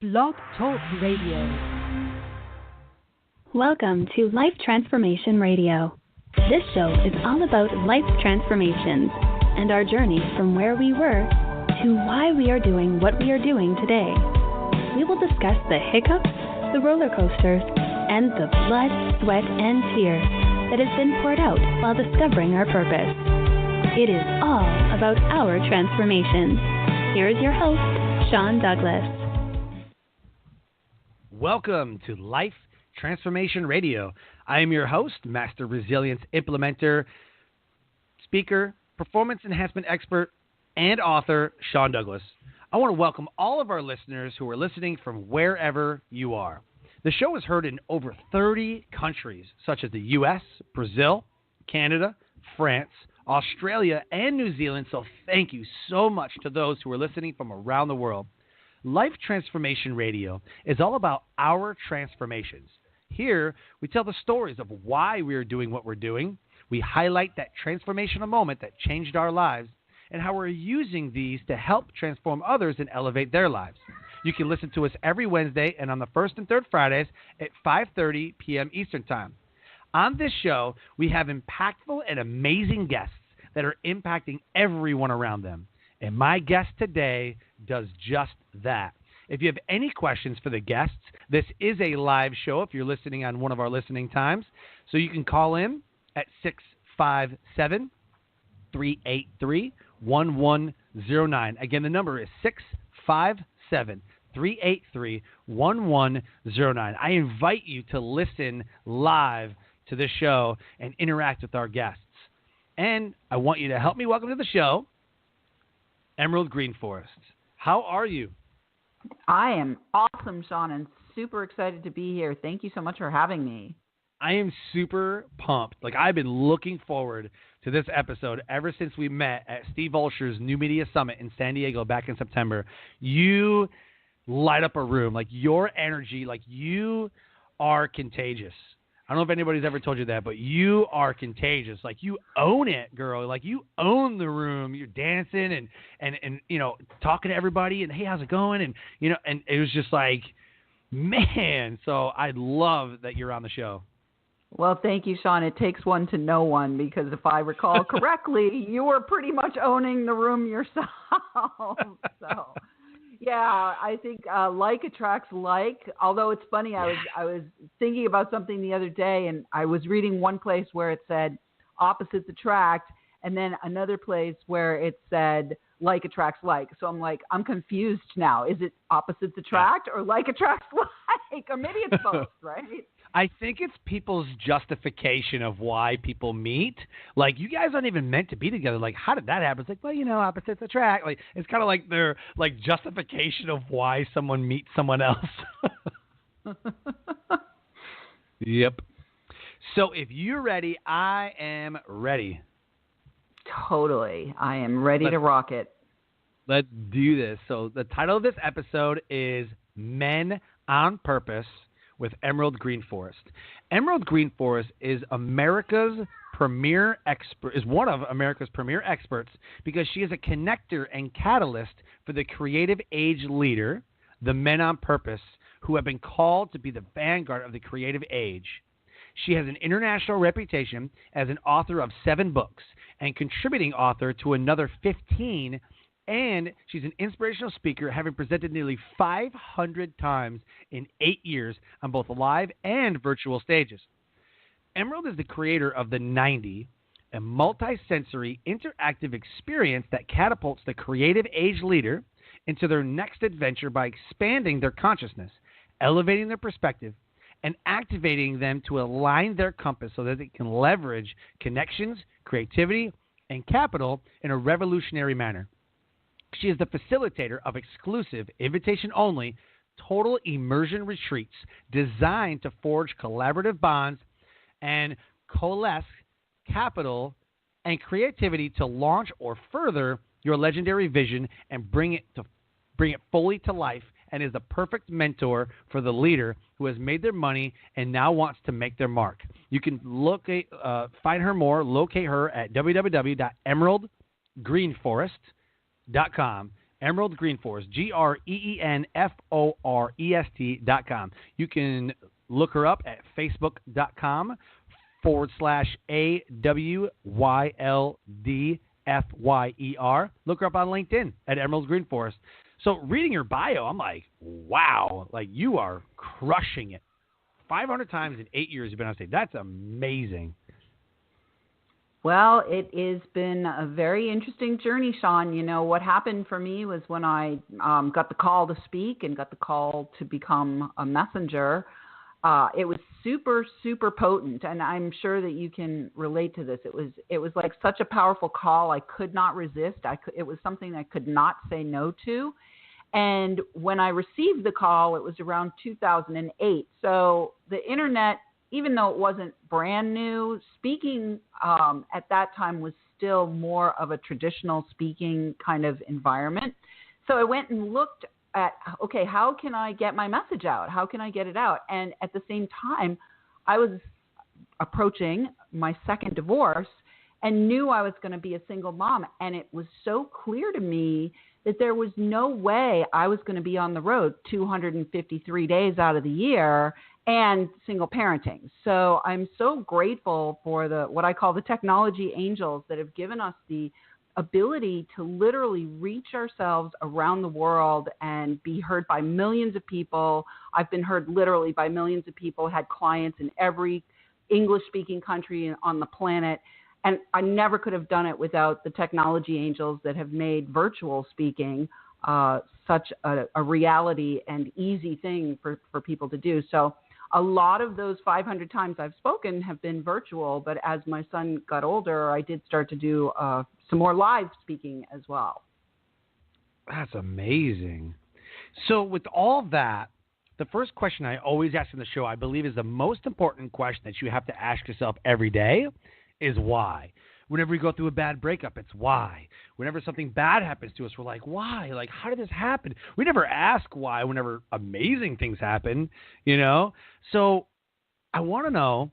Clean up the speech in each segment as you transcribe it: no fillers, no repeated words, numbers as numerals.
Blog Talk Radio. Welcome to Life Transformation Radio. This show is all about life transformations and our journey from where we were to why we are doing what we are doing today. We will discuss the hiccups, the roller coasters, and the blood, sweat, and tears that has been poured out while discovering our purpose. It is all about our transformations. Here is your host, Sean Douglas. Welcome to Life Transformation Radio. I am your host, Master Resilience Implementer, speaker, performance enhancement expert, and author, Sean Douglas. I want to welcome all of our listeners who are listening from wherever you are. The show is heard in over 30 countries, such as the U.S., Brazil, Canada, France, Australia, and New Zealand, so thank you so much to those who are listening from around the world. Life Transformation Radio is all about our transformations. Here, we tell the stories of why we are doing what we're doing. We highlight that transformational moment that changed our lives and how we're using these to help transform others and elevate their lives. You can listen to us every Wednesday and on the first and third Fridays at 5:30 p.m. Eastern Time. On this show, we have impactful and amazing guests that are impacting everyone around them. And my guest today does just that. If you have any questions for the guests, this is a live show if you're listening on one of our listening times. So you can call in at 657-383-1109. Again, the number is 657-383-1109. I invite you to listen live to this show and interact with our guests. And I want you to help me welcome to the show, Emerald Greenforest. How are you? I am awesome, Sean, and super excited to be here. Thank you so much for having me. I am super pumped. I've been looking forward to this episode ever since we met at Steve Olsher's New Media Summit in San Diego back in September. You light up a room. Your energy, you are contagious. I don't know if anybody's ever told you that, but you are contagious. You own it, girl. You own the room. You're dancing and talking to everybody and, hey, how's it going? And, and it was just man. So I love that you're on the show. Well, thank you, Sean. It takes one to know one, because if I recall correctly, you were pretty much owning the room yourself. So, yeah, I think like attracts like. Although it's funny, I was thinking about something the other day, and I was reading one place where it said opposites attract, and then another place where it said like attracts like. So I'm confused now. Is it opposites attract or like attracts like? Or maybe it's both, right? I think it's people's justification of why people meet. You guys aren't even meant to be together. How did that happen? It's opposites attract. It's kind of their justification of why someone meets someone else. Yep. So if you're ready, I am ready. Totally. I am ready to rock it. Let's do this. So the title of this episode is Men on Purpose with Emerald Greenforest. Emerald Greenforest is one of America's premier experts because she is a connector and catalyst for the creative age leader, the men on purpose, who have been called to be the vanguard of the creative age. She has an international reputation as an author of 7 books and contributing author to another 15, and she's an inspirational speaker, having presented nearly 500 times in 8 years on both live and virtual stages. Emerald is the creator of the 90, a multi-sensory interactive experience that catapults the creative age leader into their next adventure by expanding their consciousness, elevating their perspective, and activating them to align their compass so that they can leverage connections, creativity, and capital in a revolutionary manner. She is the facilitator of exclusive, invitation-only, total immersion retreats designed to forge collaborative bonds and coalesce capital and creativity to launch or further your legendary vision and bring it fully to life, and is the perfect mentor for the leader who has made their money and now wants to make their mark. You can find her more, locate her at www.emeraldgreenforest.com. Emerald Greenforest, GreenForest.com. You can look her up at facebook.com/AWYLDFYER. Look her up on LinkedIn at Emerald Greenforest. So reading your bio, I'm like, wow, like you are crushing it. 500 times in 8 years you've been on stage. That's amazing. Well, it has been a very interesting journey, Sean. You know, what happened for me was when I got the call to speak and got the call to become a messenger, it was super, super potent. And I'm sure that you can relate to this. It was like such a powerful call. I could not resist. It was something I could not say no to. And when I received the call, it was around 2008. So the internet, even though it wasn't brand new, speaking at that time was still more of a traditional speaking kind of environment. So I went and looked at, okay, how can I get my message out? How can I get it out? And at the same time, I was approaching my second divorce and knew I was going to be a single mom. And it was so clear to me that there was no way I was going to be on the road 253 days out of the year and single parenting. So I'm so grateful for what I call the technology angels that have given us the ability to literally reach ourselves around the world and be heard by millions of people. I've been heard literally by millions of people, had clients in every English-speaking country on the planet. And I never could have done it without the technology angels that have made virtual speaking such a reality and easy thing for people to do. So a lot of those 500 times I've spoken have been virtual, but as my son got older, I did start to do some more live speaking as well. That's amazing. So with all that, the first question I always ask in the show, I believe is the most important question that you have to ask yourself every day is why. Whenever we go through a bad breakup, it's why. Whenever something bad happens to us, we're like, why? Like, how did this happen? We never ask why whenever amazing things happen, you know? So I want to know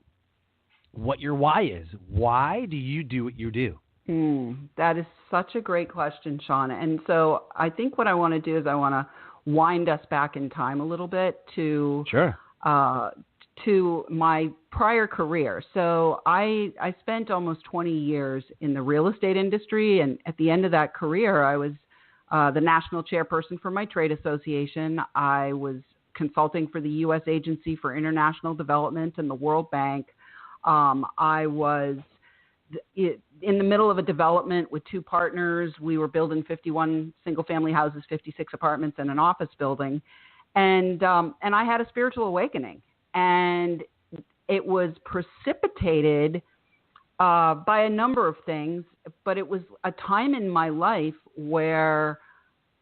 what your why is. Why do you do what you do? That is such a great question, Sean. And so I think what I want to do is I want to wind us back in time a little bit to my prior career. So I spent almost 20 years in the real estate industry. And at the end of that career, I was the national chairperson for my trade association. I was consulting for the U.S. Agency for International Development and the World Bank. I was in the middle of a development with two partners. We were building 51 single-family houses, 56 apartments, and an office building. And I had a spiritual awakening. And it was precipitated by a number of things, but it was a time in my life where,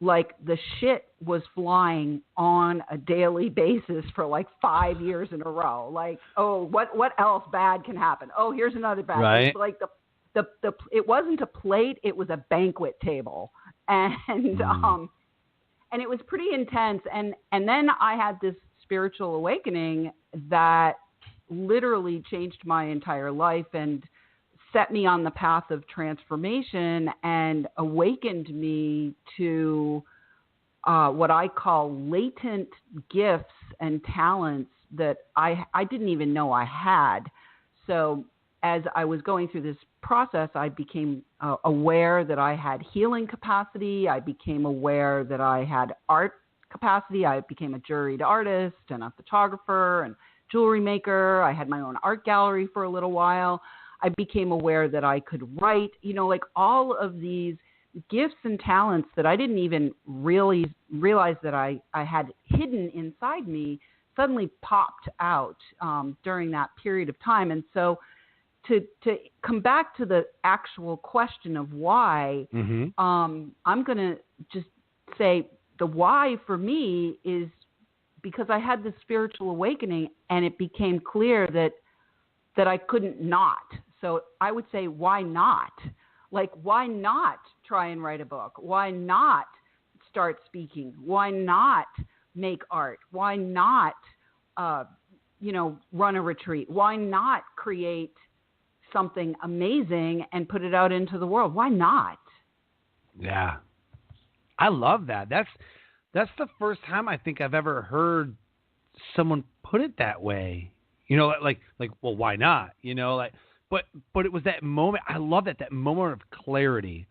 like, the shit was flying on a daily basis for like 5 years in a row. Like, oh, what else bad can happen? Oh, here's another bad. Right. It's like the it wasn't a plate; it was a banquet table, and it was pretty intense. And then I had this spiritual awakening that literally changed my entire life and set me on the path of transformation and awakened me to what I call latent gifts and talents that I didn't even know I had. So as I was going through this process, I became aware that I had healing capacity. I became aware that I had art capacity. I became a juried artist and a photographer and jewelry maker. I had my own art gallery for a little while. I became aware that I could write, like all of these gifts and talents that I didn't even really realize that I had hidden inside me suddenly popped out during that period of time. And so to come back to the actual question of why, I'm going to just say the why for me is because I had this spiritual awakening and it became clear that I couldn't not. So I would say, why not? Like, why not try and write a book? Why not start speaking? Why not make art? Why not, run a retreat? Why not create something amazing and put it out into the world? Why not? Yeah. I love that. That's the first time I think I've ever heard someone put it that way. Like, well, why not? But it was that moment. I love that moment of clarity,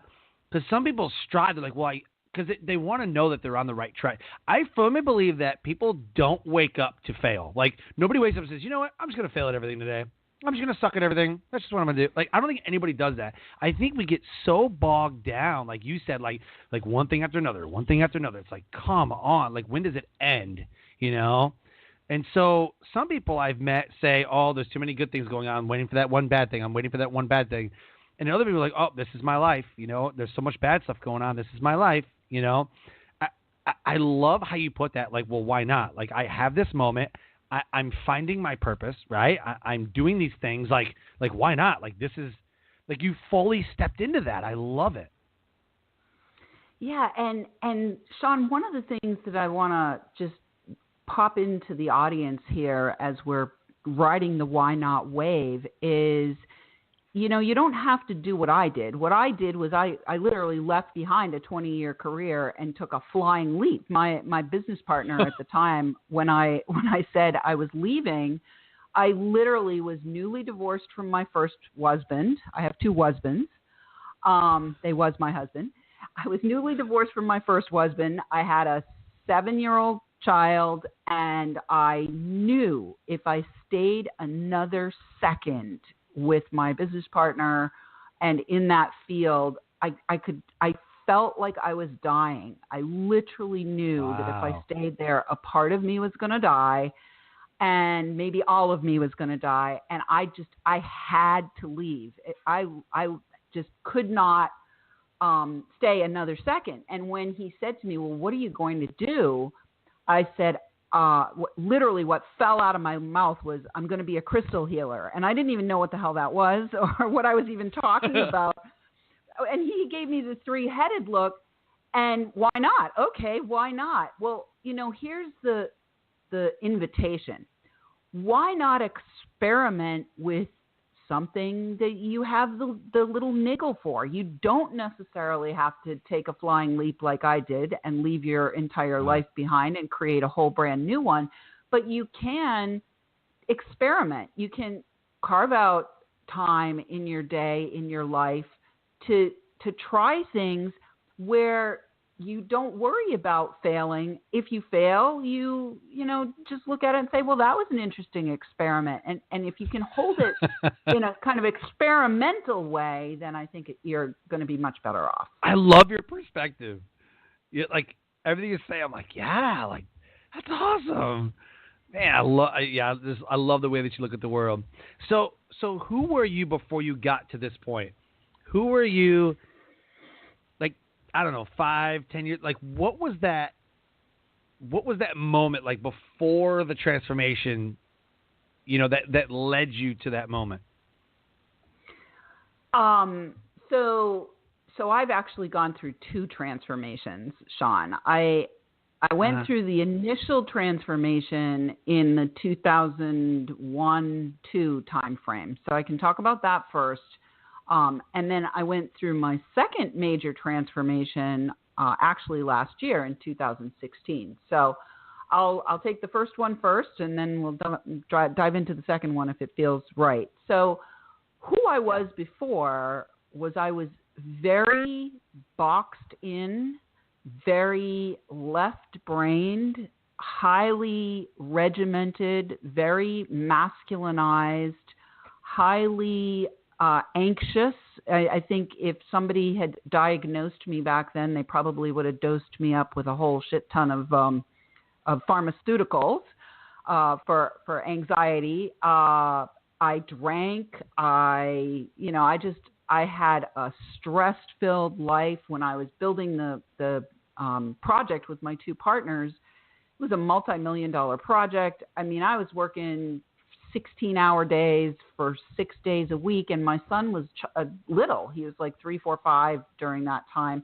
because some people strive. They're like, well, because they want to know that they're on the right track. I firmly believe that people don't wake up to fail. Like, nobody wakes up and says, you know what, I'm just going to fail at everything today. I'm just going to suck at everything. That's just what I'm going to do. Like, I don't think anybody does that. I think we get so bogged down, like you said, like one thing after another, one thing after another. It's like, come on. Like, when does it end, And so some people I've met say, oh, there's too many good things going on. I'm waiting for that one bad thing. I'm waiting for that one bad thing. And other people are like, oh, this is my life. There's so much bad stuff going on. This is my life. I love how you put that. Like, well, why not? Like, I have this moment. I'm finding my purpose, right? I'm doing these things. Like, why not? Like, this is, like, you fully stepped into that. I love it. Yeah, and Sean, one of the things that I want to just pop into the audience here as we're riding the why not wave is, you don't have to do what I did. What I did was I literally left behind a 20-year career and took a flying leap. My business partner at the time, when I said I was leaving, I literally was newly divorced from my first husband. I have two husbands. They was my husband. I was newly divorced from my first husband. I had a 7-year-old child, and I knew if I stayed another second with my business partner and in that field, I felt like I was dying. I literally knew that if I stayed there, a part of me was going to die, and maybe all of me was going to die. And I had to leave. I just could not stay another second. And when he said to me, well, what are you going to do? I said, literally what fell out of my mouth was, I'm going to be a crystal healer. And I didn't even know what the hell that was or what I was even talking about. And he gave me the 3-headed look. And why not? Okay, why not? Well, here's the invitation. Why not experiment with something that you have the little niggle for? You don't necessarily have to take a flying leap like I did and leave your entire life behind and create a whole brand new one, but you can experiment. You can carve out time in your day, in your life to try things where you don't worry about failing. If you fail, you just look at it and say, well, that was an interesting experiment. And if you can hold it in a kind of experimental way, then I think you're going to be much better off. I love your perspective. Like, everything you say, I'm like, yeah, like, that's awesome. Man, I love the way that you look at the world. So who were you before you got to this point? Who were you? I don't know, 5, 10 years, like what was that moment like before the transformation, that led you to that moment? So I've actually gone through 2 transformations, Sean. I went through the initial transformation in the 2001-2 time frame. So I can talk about that first. And then I went through my second major transformation actually last year in 2016. So I'll take the first one first, and then we'll dive into the second one if it feels right. So who I was before was I was very boxed in, very left-brained, highly regimented, very masculinized, highly anxious. I think if somebody had diagnosed me back then, they probably would have dosed me up with a whole shit ton of pharmaceuticals for anxiety. I drank. I had a stress-filled life when I was building the project with my 2 partners. It was a multi-million-dollar project. I mean, I was working 16-hour days for 6 days a week, and my son was little. He was like 3, 4, 5 during that time.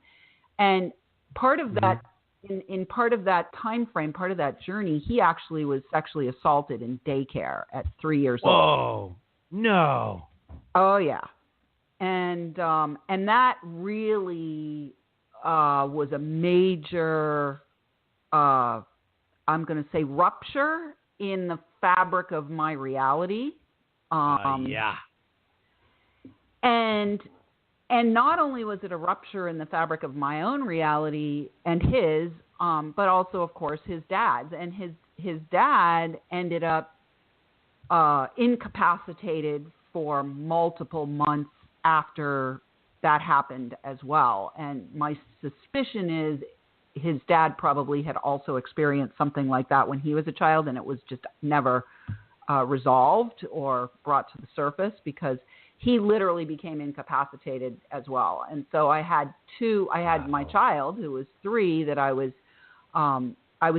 And part of that, in part of that time frame, part of that journey, he actually was sexually assaulted in daycare at 3 years old. Oh, no. Oh, yeah. And that really was a major, I'm going to say, rupture in the fabric of my reality. Yeah. And not only was it a rupture in the fabric of my own reality and his, but also, of course, his dad's. And his dad ended up incapacitated for multiple months after that happened as well. And my suspicion is his dad probably had also experienced something like that when he was a child, and it was just never resolved or brought to the surface, because he literally became incapacitated as well. And so I had my child, who was 3, that I was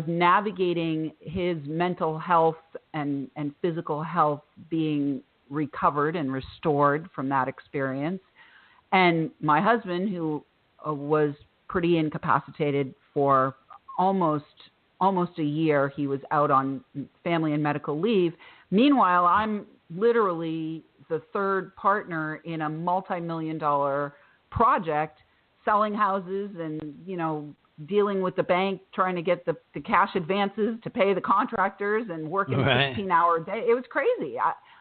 navigating his mental health and physical health being recovered and restored from that experience. And my husband, who was pretty incapacitated for almost a year. He was out on family and medical leave. Meanwhile, I'm literally the third partner in a multi-million-dollar project, selling houses and, dealing with the bank, trying to get the cash advances to pay the contractors, and working a 16-hour day. It was crazy.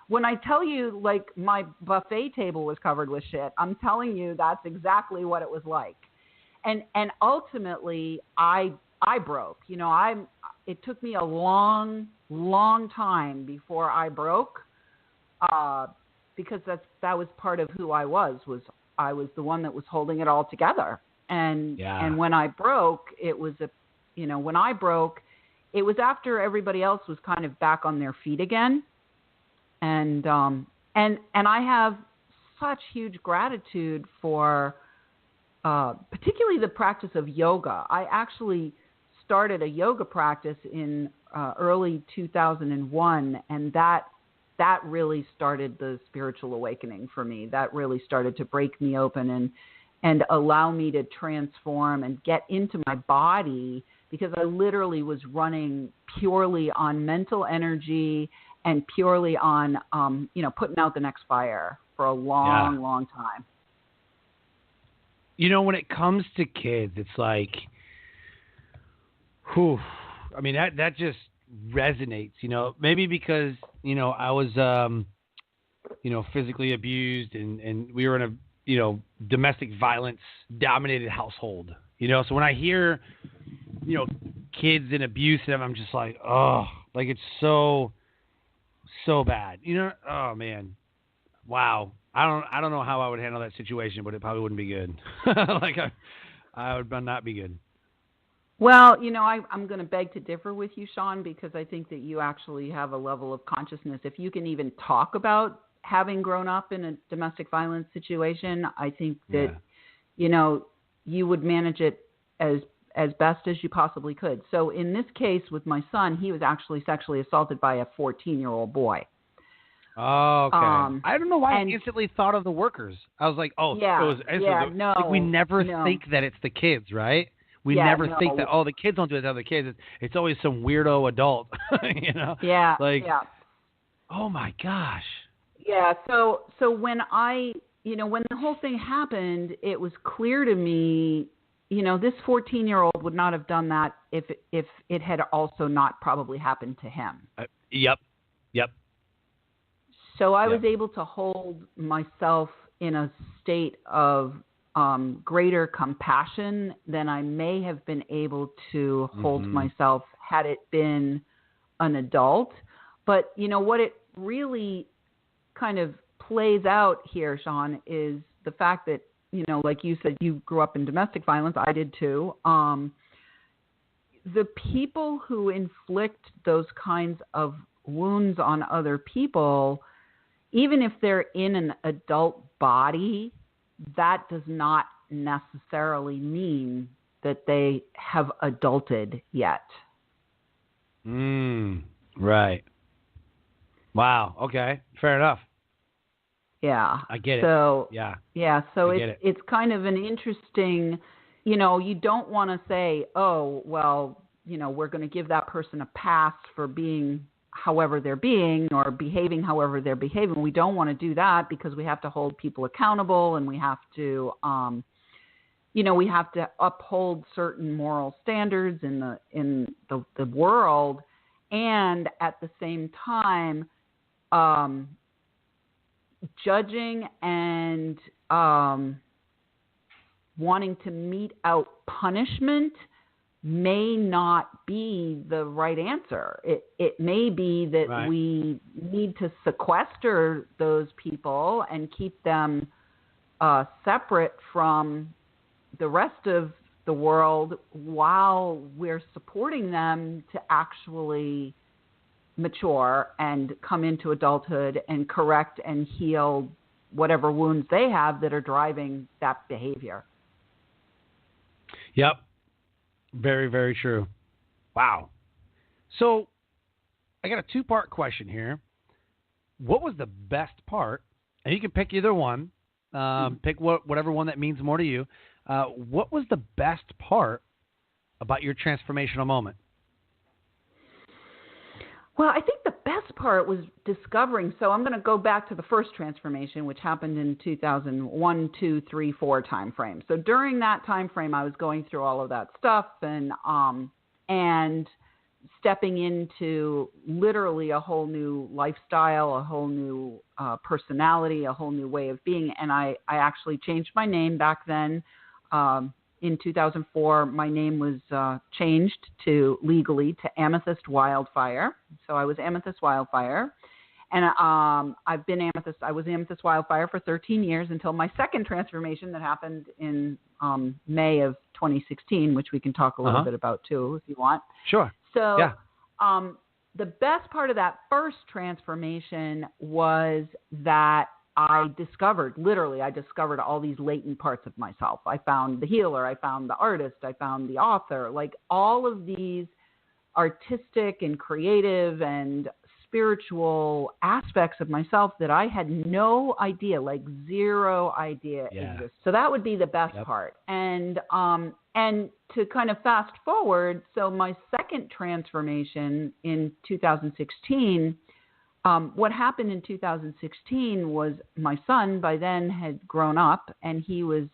When I tell you, like, my buffet table was covered with shit, I'm telling you that's exactly what it was like. And ultimately, I broke. It took me a long, long time before I broke, because that was part of who I was I was the one that was holding it all together. And when I broke, it was after everybody else was kind of back on their feet again. And I have such huge gratitude for particularly the practice of yoga. I actually started a yoga practice in early 2001, and that really started the spiritual awakening for me. That really started to break me open and allow me to transform and get into my body, because I literally was running purely on mental energy and purely on, putting out the next fire for a long, long time. When it comes to kids, it's like, whew, I mean, that just resonates, maybe because, I was, physically abused and we were in a, domestic violence dominated household, so when I hear, kids in abuse, I'm just like, oh, like it's so bad, oh man, wow. I don't know how I would handle that situation, but it probably wouldn't be good. Like I would not be good. Well, I'm going to beg to differ with you, Sean, because I think that you actually have a level of consciousness. If you can even talk about having grown up in a domestic violence situation, I think that, you would manage it as best as you possibly could. So in this case with my son, he was actually sexually assaulted by a 14-year-old boy. Oh, okay. I don't know why I instantly thought of the workers. I was like, no. Like we never think that it's the kids, right? We never think that, the kids don't do it to other kids. It's always some weirdo adult, Yeah. Like, oh my gosh. Yeah. So when when the whole thing happened, it was clear to me, this 14-year-old would not have done that if it had also not probably happened to him. Yep. So I was able to hold myself in a state of greater compassion than I may have been able to hold myself had it been an adult. But, what it really kind of plays out here, Sean, is the fact that, like you said, you grew up in domestic violence. I did too. The people who inflict those kinds of wounds on other people, even if they're in an adult body, that does not necessarily mean that they have adulted yet. Right. Wow. Okay. Fair enough. Yeah. I get it. So, so it's kind of an interesting, you don't want to say, oh, well, we're going to give that person a pass for being however they're being or behaving however they're behaving. We don't want to do that because we have to hold people accountable and we have to, we have to uphold certain moral standards in the world, and at the same time, judging and wanting to mete out punishment may not be the right answer. It may be that we need to sequester those people and keep them separate from the rest of the world while we're supporting them to actually mature and come into adulthood and correct and heal whatever wounds they have that are driving that behavior. Yep. Very, very true. Wow. So I got a two-part question here. What was the best part? And you can pick either one. Pick whatever one that means more to you. What was the best part about your transformational moment? Well, I think the best part was discovering. So I'm going to go back to the first transformation, which happened in 2001, 2, 3, 4 time frame. So during that time frame, I was going through all of that stuff and stepping into literally a whole new lifestyle, a whole new personality, a whole new way of being. And I actually changed my name back then. In 2004, my name was changed legally to Amethyst Wildfire. So I was Amethyst Wildfire. And I was Amethyst Wildfire for 13 years until my second transformation that happened in May of 2016, which we can talk a little bit about too, if you want. Sure. So yeah. The best part of that first transformation was that I discovered all these latent parts of myself. I found the healer, I found the artist, I found the author, like all of these artistic and creative and spiritual aspects of myself that I had no idea, like zero idea existed. So that would be the best part. And to kind of fast forward, so my second transformation in 2016, what happened in 2016 was my son by then had grown up and he was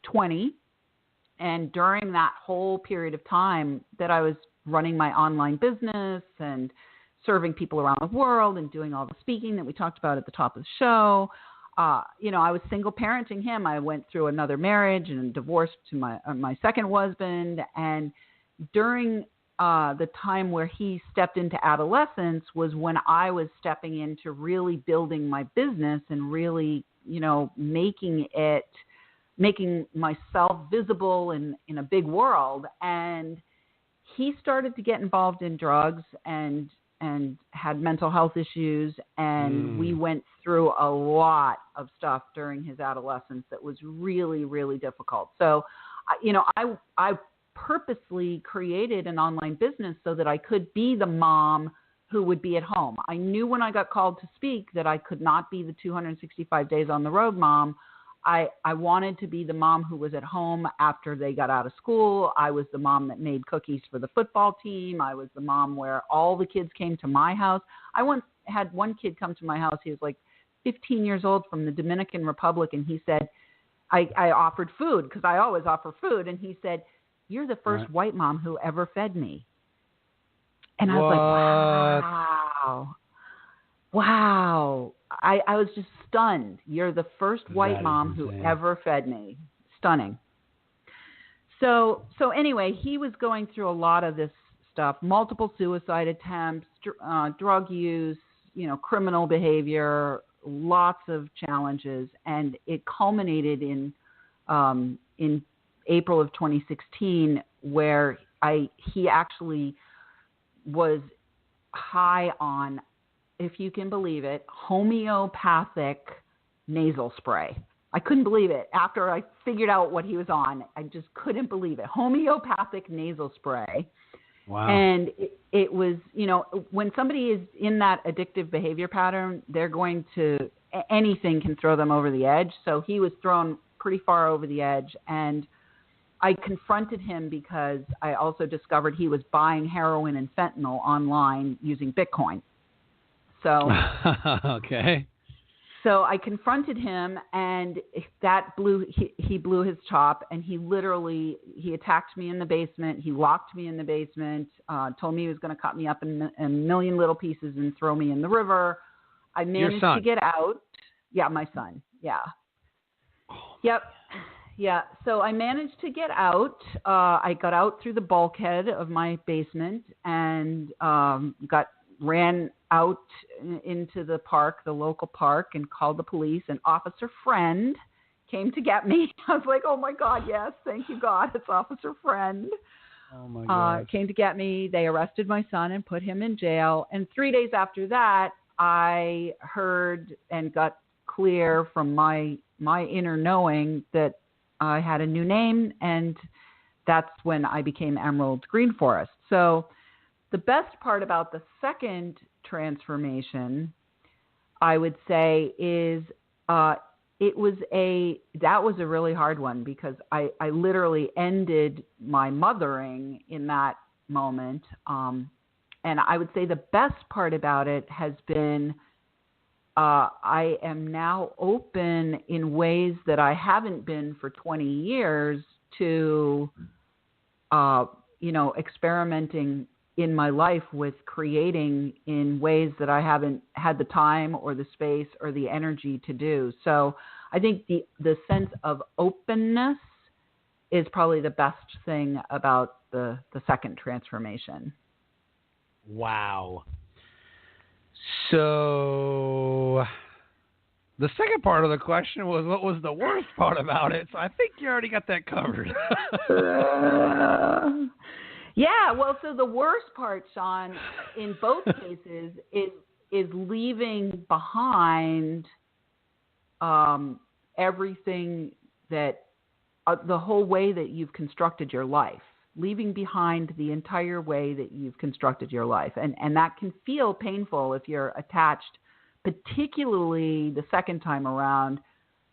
20. And during that whole period of time that I was running my online business and serving people around the world and doing all the speaking that we talked about at the top of the show, I was single parenting him. I went through another marriage and divorced to my second husband. And during the time where he stepped into adolescence was when I was stepping into really building my business and really, making myself visible in a big world. And he started to get involved in drugs and had mental health issues. And we went through a lot of stuff during his adolescence that was really, really difficult. So, I purposely created an online business so that I could be the mom who would be at home. I knew when I got called to speak that I could not be the 265 days on the road mom. I wanted to be the mom who was at home after they got out of school. I was the mom that made cookies for the football team. I was the mom where all the kids came to my house. I once had one kid come to my house. He was like 15 years old from the Dominican Republic. And he said, I offered food because I always offer food. And he said, "You're the first white mom who ever fed me." And I was like, wow. I was just stunned. You're the first white mom who ever fed me. Stunning. So anyway, he was going through a lot of this stuff, multiple suicide attempts, drug use, criminal behavior, lots of challenges. And it culminated in April of 2016, where he actually was high on, if you can believe it, homeopathic nasal spray. I couldn't believe it. After I figured out what he was on, I just couldn't believe it. Homeopathic nasal spray. Wow. And it was, when somebody is in that addictive behavior pattern, they're going to, anything can throw them over the edge. So he was thrown pretty far over the edge. And I confronted him because I also discovered he was buying heroin and fentanyl online using Bitcoin. So, okay. So I confronted him, and he blew his top, and he attacked me in the basement. He locked me in the basement, told me he was going to cut me up in a million little pieces and throw me in the river. I managed to get out. Yeah, my son. Yeah. Yep. Yeah. So I managed to get out. I got out through the bulkhead of my basement and ran out into the park, the local park, and called the police. An officer friend came to get me. I was like, oh my God, yes, thank you God, it's Officer Friend. Oh my God. Came to get me. They arrested my son and put him in jail. And 3 days after that, I heard and got clear from my inner knowing that I had a new name, and that's when I became Emerald Greenforest. So the best part about the second transformation, I would say, is that was a really hard one, because I literally ended my mothering in that moment. And I would say the best part about it has been I am now open in ways that I haven't been for 20 years to, experimenting in my life with creating in ways that I haven't had the time or the space or the energy to do. So I think the sense of openness is probably the best thing about the second transformation. Wow. So the second part of the question was, what was the worst part about it? So I think you already got that covered. Yeah, well, so the worst part, Sean, in both cases is leaving behind everything that the whole way that you've constructed your life, leaving behind the entire way that you've constructed your life. And that can feel painful if you're attached, particularly the second time around,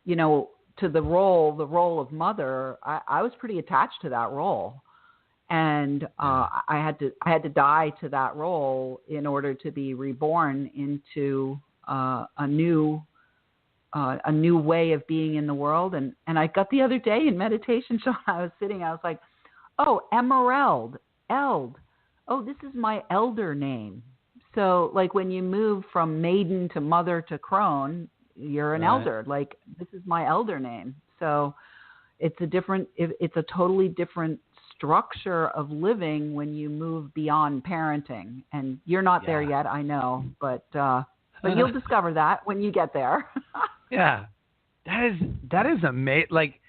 to the role of mother. I was pretty attached to that role. And I had to die to that role in order to be reborn into a new way of being in the world. And I got the other day in meditation, Sean, I was like, oh, Emerald, Eld. Oh, this is my elder name. So like when you move from maiden to mother to crone, you're an elder. Like, this is my elder name. So it's a totally different structure of living when you move beyond parenting. And you're not there yet, I know, but you'll discover that when you get there. Yeah. That is amazing. Like,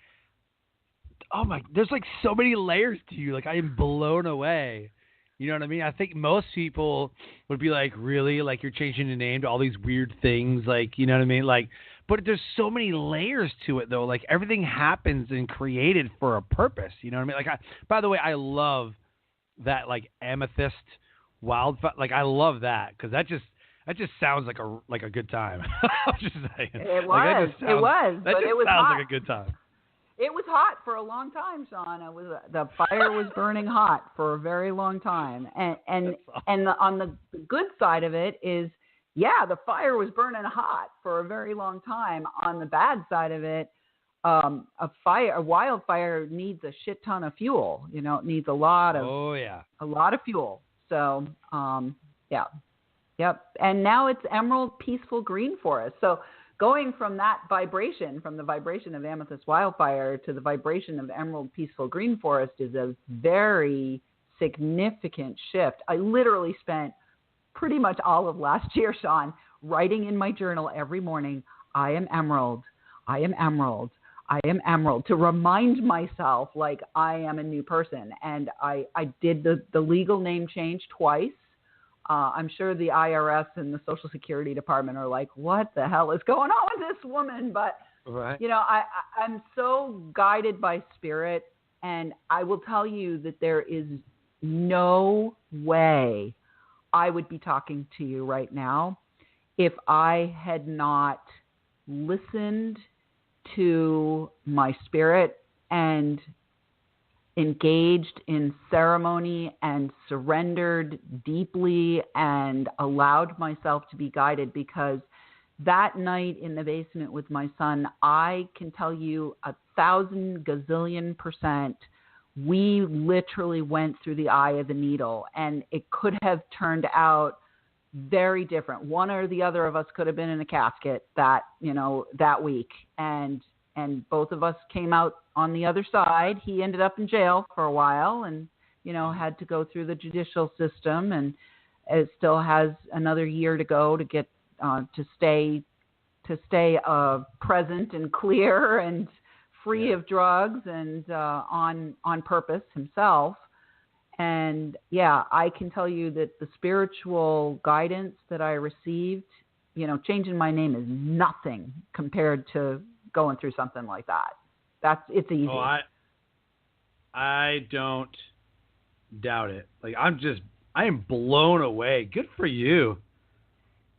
oh my, there's like so many layers to you. Like, I am blown away. You know what I mean? I think most people would be like, really? Like, you're changing the name to all these weird things. Like, you know what I mean? Like, but there's so many layers to it, though. Like, everything happens and created for a purpose. You know what I mean? Like, by the way, I love that, like, amethyst wildfire. Like, I love that, because that just sounds like a good time. I'm just saying. It was. That just sounds like a good time. It was hot for a long time, Sean. The fire was burning hot for a very long time. And on the good side of it is, yeah, the fire was burning hot for a very long time. On the bad side of it, a wildfire needs a shit ton of fuel. It needs a lot of fuel. So, yeah. Yep. And now it's Emerald Peaceful Greenforest. So going from that vibration, from the vibration of amethyst wildfire to the vibration of Emerald Peaceful Greenforest, is a very significant shift. I literally spent pretty much all of last year, Sean, writing in my journal every morning, I am Emerald, I am Emerald, I am Emerald, to remind myself like I am a new person. And I did the legal name change twice. I'm sure the IRS and the Social Security Department are like, what the hell is going on with this woman? But, right. I'm so guided by spirit. And I will tell you that there is no way I would be talking to you right now if I had not listened to my spirit and engaged in ceremony and surrendered deeply and allowed myself to be guided, because that night in the basement with my son, I can tell you 1,000 gazillion%, we literally went through the eye of the needle, and it could have turned out very different. One or the other of us could have been in a casket that week, and both of us came out on the other side. He ended up in jail for a while, and had to go through the judicial system, and it still has another year to go to get to stay present and clear and free of drugs and on purpose himself. And I can tell you that the spiritual guidance that I received, changing my name is nothing compared to going through something like that. It's easy. Oh, I don't doubt it. Like, I am blown away. Good for you.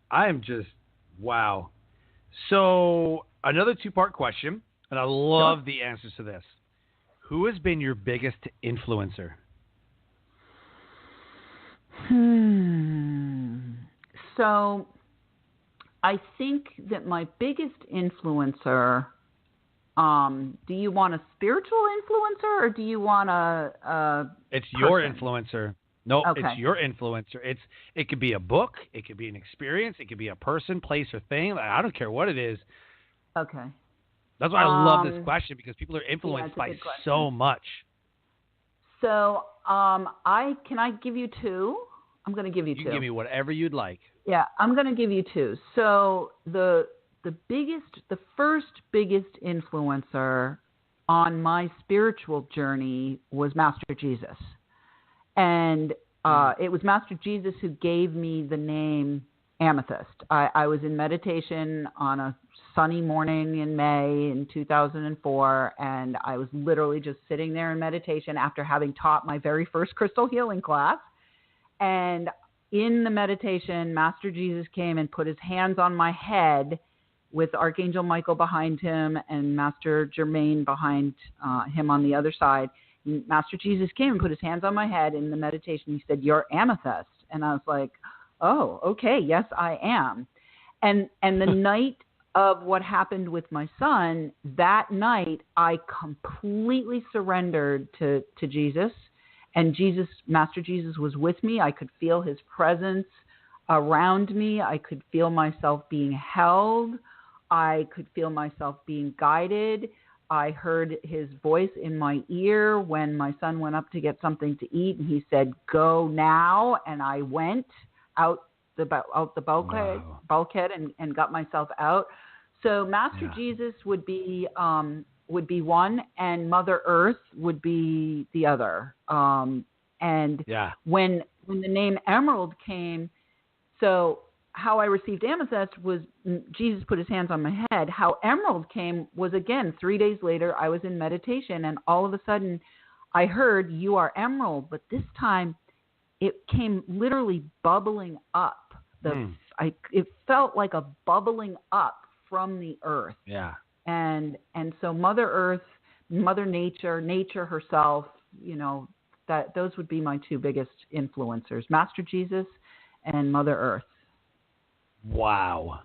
I am just, wow. So another 2-part question, and I love the answers to this. Who has been your biggest influencer? So I think that my biggest influencer, do you want a spiritual influencer or do you want a It's person? Your influencer. No, Okay. It's your influencer. It could be a book. It could be an experience. It could be a person, place, or thing. I don't care what it is. Okay. That's why I love this question, because people are influenced by so much. So can I give you 2? I'm going to give you 2. You can give me whatever you'd like. Yeah, I'm going to give you 2. So the first biggest influencer on my spiritual journey was Master Jesus. And it was Master Jesus who gave me the name Amethyst. I was in meditation on a sunny morning in May in 2004, and I was literally just sitting there in meditation after having taught my very first crystal healing class. And in the meditation, Master Jesus came and put his hands on my head with Archangel Michael behind him and Master Germain behind him on the other side. Master Jesus came and put his hands on my head in the meditation. He said, "You're Amethyst." And I was like, "Oh, okay. Yes, I am." And the night of what happened with my son, that night, I completely surrendered to Jesus. And Master Jesus was with me. I could feel his presence around me. I could feel myself being held. I could feel myself being guided. I heard his voice in my ear when my son went up to get something to eat, and he said, "Go now." And I went out the bulkhead and got myself out. So Master Jesus would be one, and Mother Earth would be the other. When the name Emerald came, so how I received Amethyst was Jesus put his hands on my head. How Emerald came was, again, 3 days later, I was in meditation, and all of a sudden I heard, "You are Emerald," but this time it came literally bubbling up. It felt like a bubbling up from the earth. Yeah. And so Mother Earth, Mother Nature herself, those would be my 2 biggest influencers, Master Jesus and Mother Earth. Wow.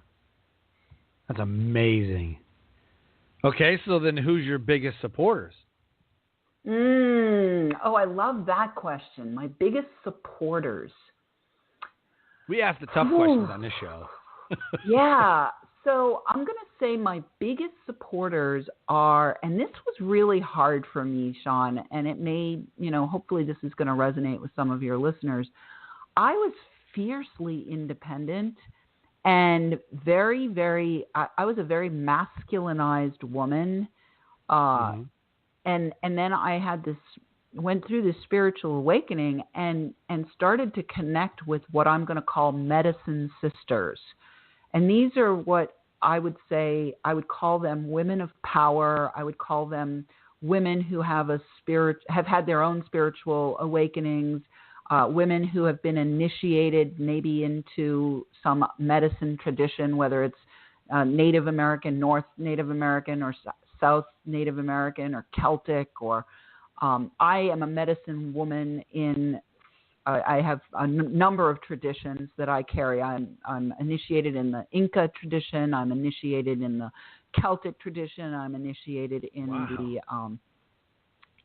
That's amazing. Okay, so then who's your biggest supporters? Oh, I love that question. My biggest supporters. We ask the tough questions on this show. Yeah. So I'm going to say my biggest supporters are, and this was really hard for me, Sean, and it may, hopefully this is going to resonate with some of your listeners. I was fiercely independent and very, very, I was a very masculinized woman. And then I had went through this spiritual awakening and started to connect with what I'm going to call medicine sisters. And these are what I would say, I would call them women of power. I would call them women who have have had their own spiritual awakenings, women who have been initiated maybe into some medicine tradition, whether it's Native American, North Native American, or South Native American, or Celtic, or I am a medicine woman in I have a number of traditions that I carry. I'm initiated in the Inca tradition. I'm initiated in the Celtic tradition. I'm initiated in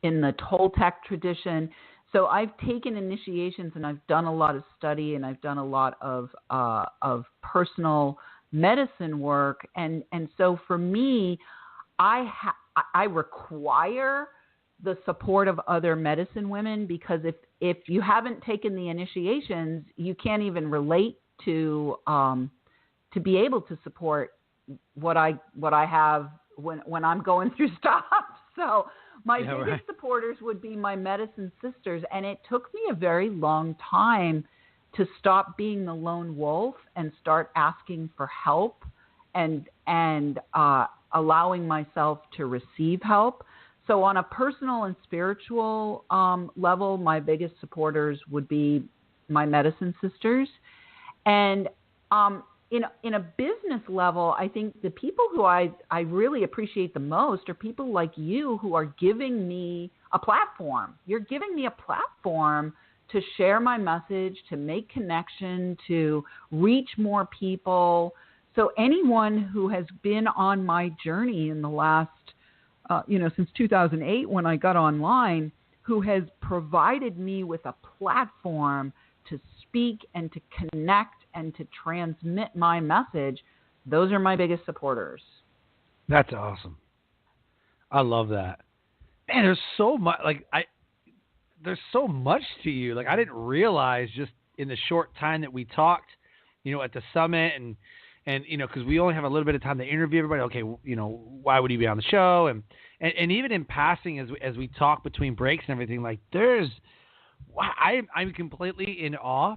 the Toltec tradition. So I've taken initiations, and I've done a lot of study, and I've done a lot of personal medicine work. And so for me, I require the support of other medicine women, because if you haven't taken the initiations, you can't even relate to be able to support what I have when I'm going through stuff. So my biggest supporters would be my medicine sisters, and it took me a very long time to stop being the lone wolf and start asking for help and allowing myself to receive help. So on a personal and spiritual level, my biggest supporters would be my medicine sisters. And in a business level, I think the people who I really appreciate the most are people like you, who are giving me a platform. You're giving me a platform to share my message, to make connection, to reach more people. So anyone who has been on my journey in the last, since 2008 when I got online, who has provided me with a platform to speak and to connect and to transmit my message, those are my biggest supporters. That's awesome. I love that. Man, there's so much. There's so much to you. Like, I didn't realize just in the short time that we talked, at the summit, and because we only have a little bit of time to interview everybody. Okay, why would you be on the show? And even in passing, as we talk between breaks and everything, like I'm completely in awe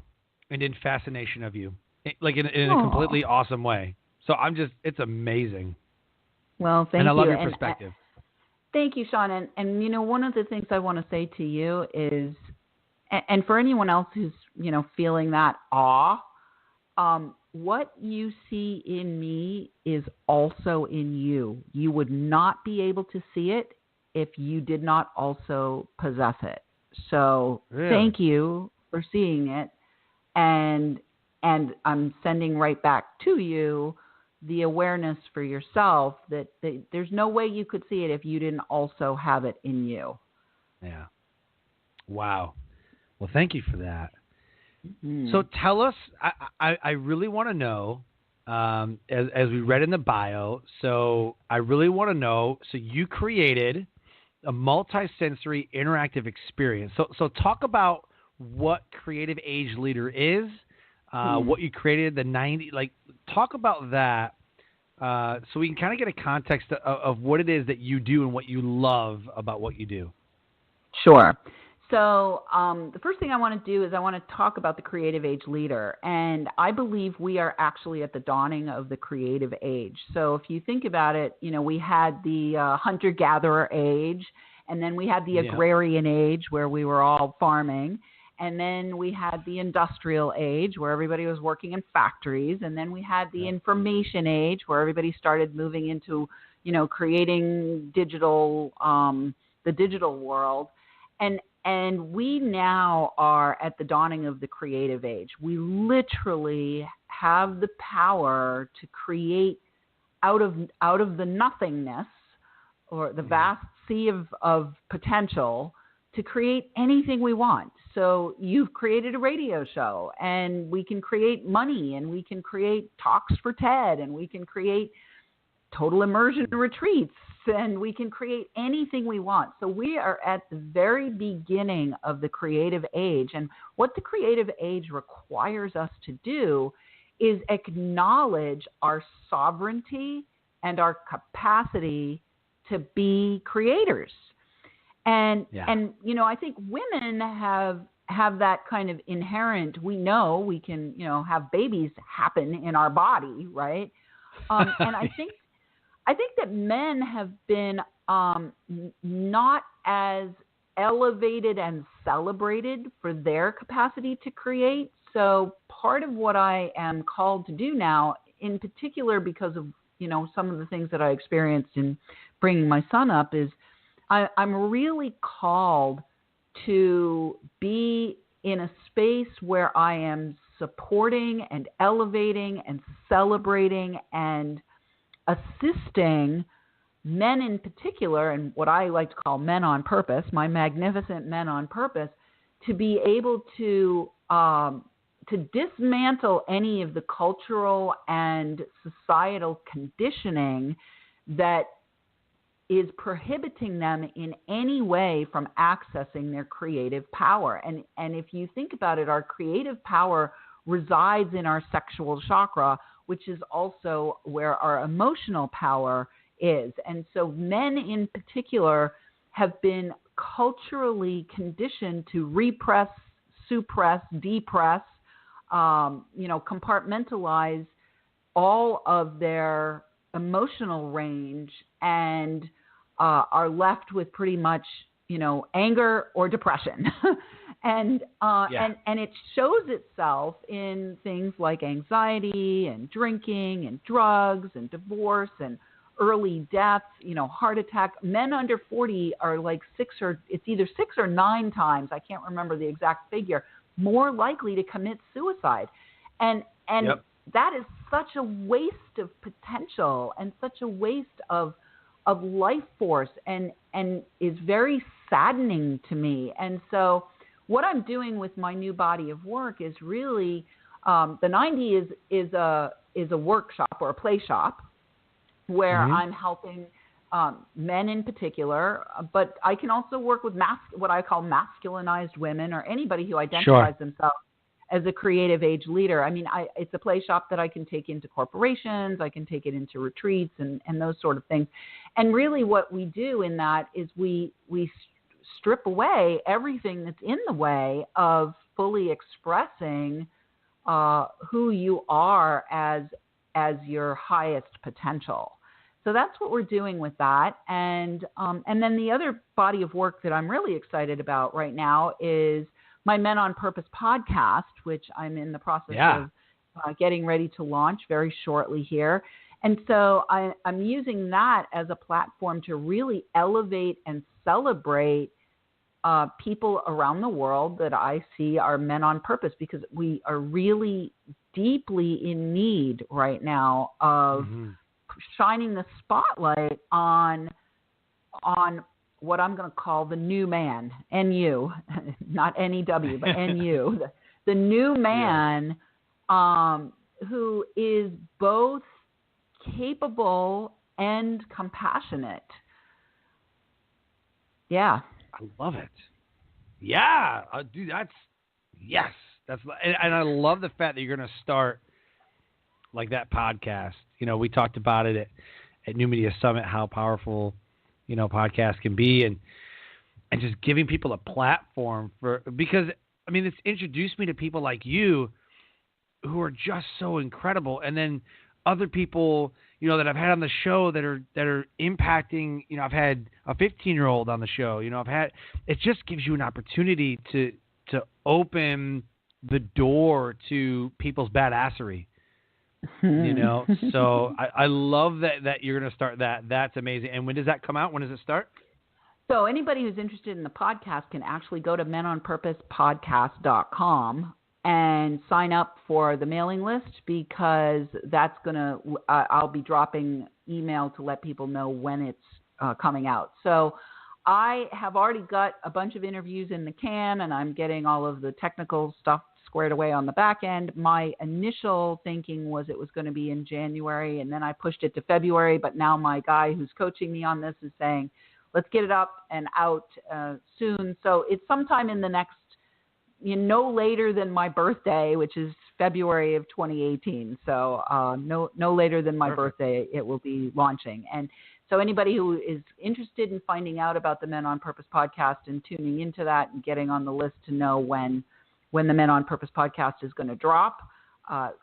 and in fascination of you, like in a completely awesome way. So it's amazing. Well, thank you. And I love your perspective. Thank you, Sean. And one of the things I want to say to you is, and for anyone else who's, feeling that awe, what you see in me is also in you. You would not be able to see it if you did not also possess it. So Thank you for seeing it. And I'm sending right back to you the awareness for yourself that there's no way you could see it if you didn't also have it in you. Yeah. Wow. Well, thank you for that. Mm-hmm. So tell us, I really want to know, as we read in the bio, so I really want to know, so you created a multi-sensory interactive experience. So talk about what Creative Age Leader is, what you created, talk about that, so we can kind of get a context of what it is that you do and what you love about what you do. Sure. So the first thing I want to do is I want to talk about the Creative Age Leader. And I believe we are actually at the dawning of the creative age. So if you think about it, we had the hunter-gatherer age, and then we had the agrarian age where we were all farming. And then we had the industrial age where everybody was working in factories. And then we had the information age where everybody started moving into, creating digital, the digital world. And we now are at the dawning of the creative age. We literally have the power to create out of the nothingness, or the vast sea of potential, to create anything we want. So you've created a radio show, and we can create money, and we can create talks for TED, and we can create total immersion retreats, and we can create anything we want. So we are at the very beginning of the creative age. And what the creative age requires us to do is acknowledge our sovereignty and our capacity to be creators. And I think women have that kind of inherent, we know we can, have babies happen in our body, right? And I think that men have been not as elevated and celebrated for their capacity to create. So part of what I am called to do now, in particular because of, some of the things that I experienced in bringing my son up, is I'm really called to be in a space where I am supporting and elevating and celebrating and assisting men in particular, and what I like to call men on purpose, my magnificent men on purpose, to be able to dismantle any of the cultural and societal conditioning that is prohibiting them in any way from accessing their creative power. And if you think about it, our creative power resides in our sexual chakra, which is also where our emotional power is. And so men in particular have been culturally conditioned to repress, suppress, depress, compartmentalize all of their emotional range, and are left with pretty much, anger or depression. And it shows itself in things like anxiety and drinking and drugs and divorce and early deaths, heart attack. Men under 40 are like it's either 6 or 9 times, I can't remember the exact figure, more likely to commit suicide. And that is such a waste of potential and such a waste of life force, and is very saddening to me. And so what I'm doing with my new body of work is really, the 90 is a workshop or a play shop where I'm helping men in particular, but I can also work with what I call masculinized women, or anybody who identifies themselves as a creative age leader. I mean, it's a play shop that I can take into corporations, I can take it into retreats and those sort of things. And really what we do in that is we strip away everything that's in the way of fully expressing who you are as your highest potential. So that's what we're doing with that. And then the other body of work that I'm really excited about right now is my Men on Purpose podcast, which I'm in the process of getting ready to launch very shortly here. And so I'm using that as a platform to really elevate and celebrate people around the world that I see are men on purpose, because we are really deeply in need right now of shining the spotlight on what I'm going to call the new man, NU, not NEW, but NU, the new man who is both capable and compassionate. Yeah. I love it. Yeah. Dude, yes. And I love the fact that you're going to start like that podcast. We talked about it at New Media Summit, how powerful, podcasts can be, and just giving people a platform because it's introduced me to people like you who are just so incredible. And then other people, that I've had on the show that are impacting, I've had a 15-year-old on the show, it just gives you an opportunity to open the door to people's badassery. So I love that you're going to start that. That's amazing. And when does that come out? When does it start? So anybody who's interested in the podcast can actually go to menonpurposepodcast.com and sign up for the mailing list, because that's going to, I'll be dropping email to let people know when it's coming out. So I have already got a bunch of interviews in the can, and I'm getting all of the technical stuff squared away on the back end. My initial thinking was it was going to be in January, and then I pushed it to February. But now my guy who's coaching me on this is saying, let's get it up and out soon. So it's sometime in the next, no later than my birthday, which is February of 2018. So no later than my birthday, it will be launching. And so anybody who is interested in finding out about the Men on Purpose podcast and tuning into that and getting on the list to know when the Men on Purpose podcast is going to drop,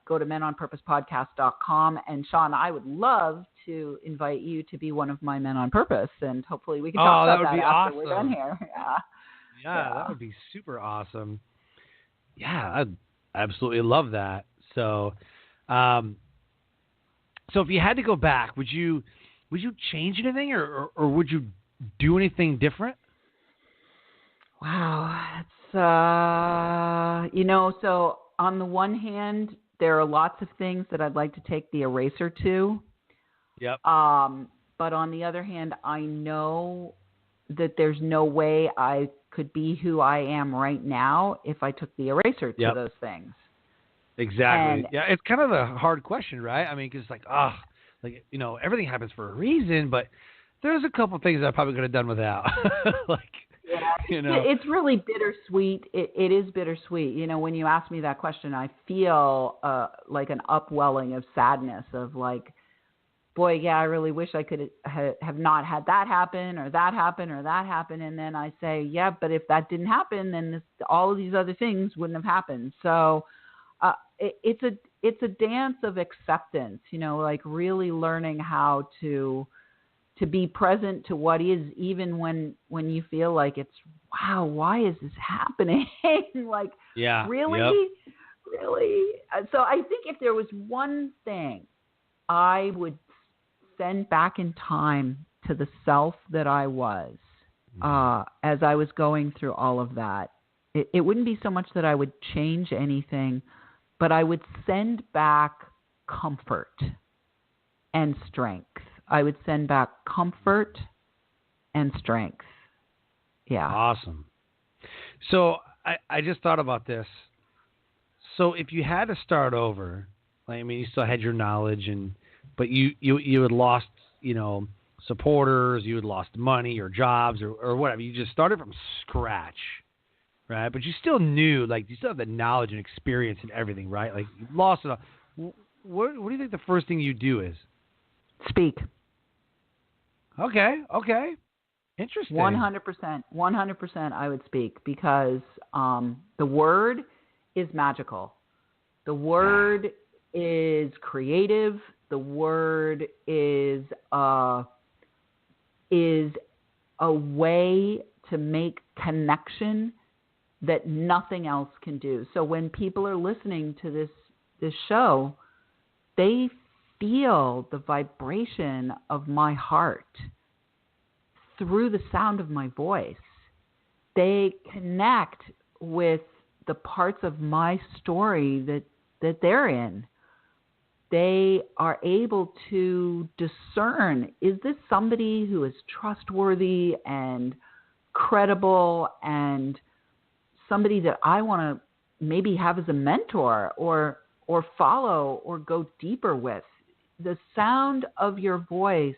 go to menonpurposepodcast.com. And Sean, I would love to invite you to be one of my Men on Purpose, and hopefully we can talk about that after we're done here. Yeah, that would be super awesome. Yeah, I'd absolutely love that. So, so if you had to go back, would you change anything, or would you do anything different? Wow. It's, so on the one hand, there are lots of things that I'd like to take the eraser to. Yep. But on the other hand, I know that there's no way I could be who I am right now if I took the eraser to those things. Exactly. And, yeah, it's kind of a hard question, right? I mean, because everything happens for a reason, but there's a couple things I probably could have done without. It's really bittersweet. It is bittersweet. When you ask me that question, I feel like an upwelling of sadness of like, boy, yeah, I really wish I could have not had that happen or that happen or that happen. And then I say, yeah, but if that didn't happen, then all of these other things wouldn't have happened. So it's a dance of acceptance, like really learning how to be present to what is, even when you feel like it's, wow, why is this happening? Like, really? Yep. Really? So I think if there was one thing I would send back in time to the self that I was as I was going through all of that, it wouldn't be so much that I would change anything, but I would send back comfort and strength. I would send back comfort and strength. Yeah. Awesome. So I just thought about this. So if you had to start over, you still had your knowledge, but you had lost, supporters, you had lost money or jobs or whatever. You just started from scratch, right? But you still knew, you still have the knowledge and experience and everything, right? Like, you lost it all. What do you think the first thing you do is? Speak. Okay. Interesting. 100% I would speak, because the word is magical. The word is creative. The word is a way to make connection that nothing else can do. So when people are listening to this show, they feel the vibration of my heart through the sound of my voice. They connect with the parts of my story that they're in. They are able to discern, is this somebody who is trustworthy and credible and somebody that I want to maybe have as a mentor or follow or go deeper with? The sound of your voice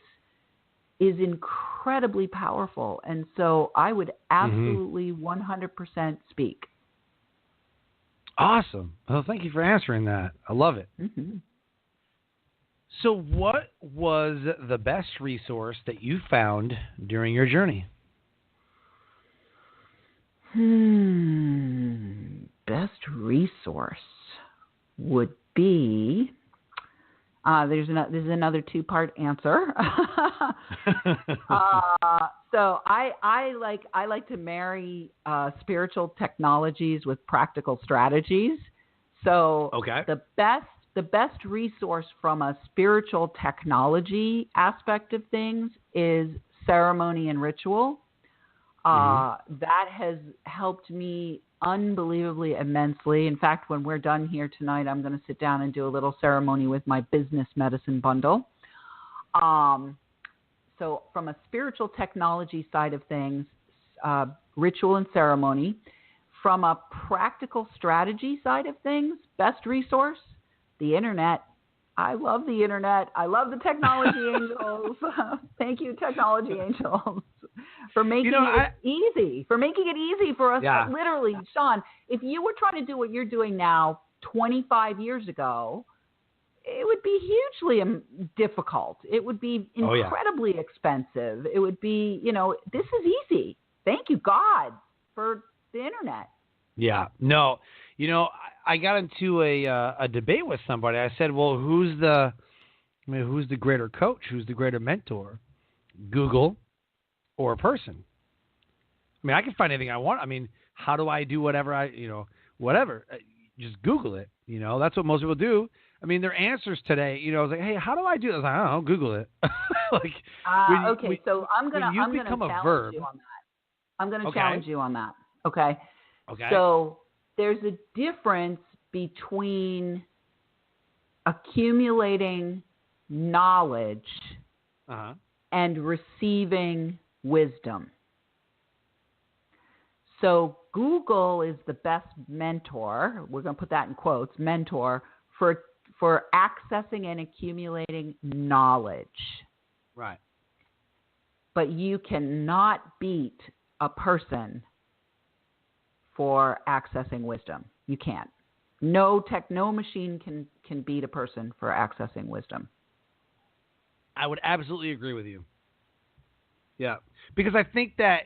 is incredibly powerful. And so I would absolutely 100% speak. Awesome. Well, thank you for answering that. I love it. Mm-hmm. So what was the best resource that you found during your journey? Best resource would be... There's another two-part answer. So I like to marry spiritual technologies with practical strategies. So the best resource from a spiritual technology aspect of things is ceremony and ritual. That has helped me unbelievably immensely. In fact, when we're done here tonight, I'm going to sit down and do a little ceremony with my business medicine bundle. So from a spiritual technology side of things, ritual and ceremony. From a practical strategy side of things, best resource, the internet. I love the internet. I love the technology angels. Thank you, technology angels, for making it easy. For making it easy for us. Yeah. Literally, Sean, if you were trying to do what you're doing now 25 years ago, it would be hugely difficult. It would be incredibly expensive. It would be, this is easy. Thank you, God, for the internet. Yeah. No, I got into a debate with somebody. I said, well, who's the greater coach? Who's the greater mentor? Google or a person? I mean, I can find anything I want. I mean, how do I do whatever whatever? Just Google it. That's what most people do. I mean, their answers today, it's like, hey, how do I do this? I don't know, Google it. So I'm going to challenge you on that. I'm going to challenge you on that. Okay. Okay. So there's a difference between accumulating knowledge and receiving wisdom. So Google is the best mentor, we're going to put that in quotes, mentor, for accessing and accumulating knowledge. Right. But you cannot beat a person for accessing wisdom. You can't. No machine can beat a person for accessing wisdom. I would absolutely agree with you. Yeah, because I think that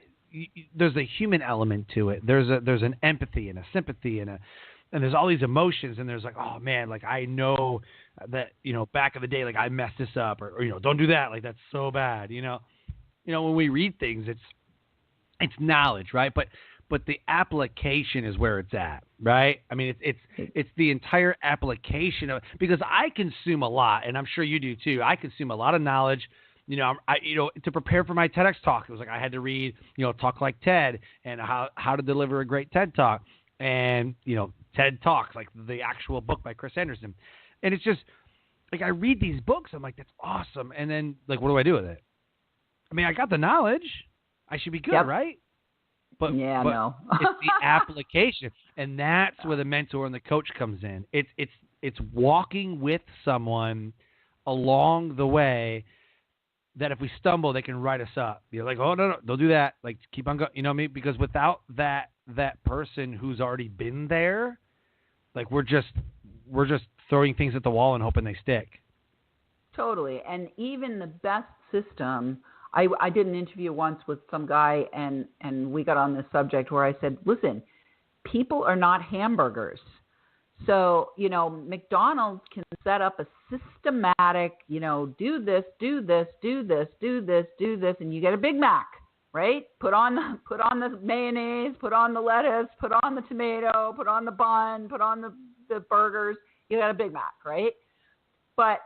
there's a human element to it. There's an empathy and a sympathy and there's all these emotions, and there's like, oh man, like I know that, you know, back in the day, like I messed this up, or you know, don't do that, like that's so bad, you know. When we read things, it's knowledge, right? But the application is where it's at, right? I mean, it's the entire application of, because I consume a lot, and I'm sure you do too. I consume a lot of knowledge. To prepare for my TEDx talk, it was like I had to read, Talk Like TED and how to deliver a great TED talk, and TED Talks, like the actual book by Chris Anderson. And it's just like I read these books, I'm like, that's awesome, and then like, what do I do with it? I mean, I got the knowledge, I should be good, right? But it's the application, and that's where the mentor and the coach comes in. It's walking with someone along the way, that if we stumble, they can write us up. You're like, oh no, don't do that. Like, keep on going. You know what I mean? Because without that person who's already been there, like we're just throwing things at the wall and hoping they stick. Totally. And even the best system, I did an interview once with some guy, and we got on this subject where I said, listen, people are not hamburgers. So, McDonald's can set up a systematic, do this, and you get a Big Mac, right? Put on the mayonnaise, put on the lettuce, put on the tomato, put on the bun, put on the burgers, you got a Big Mac, right? But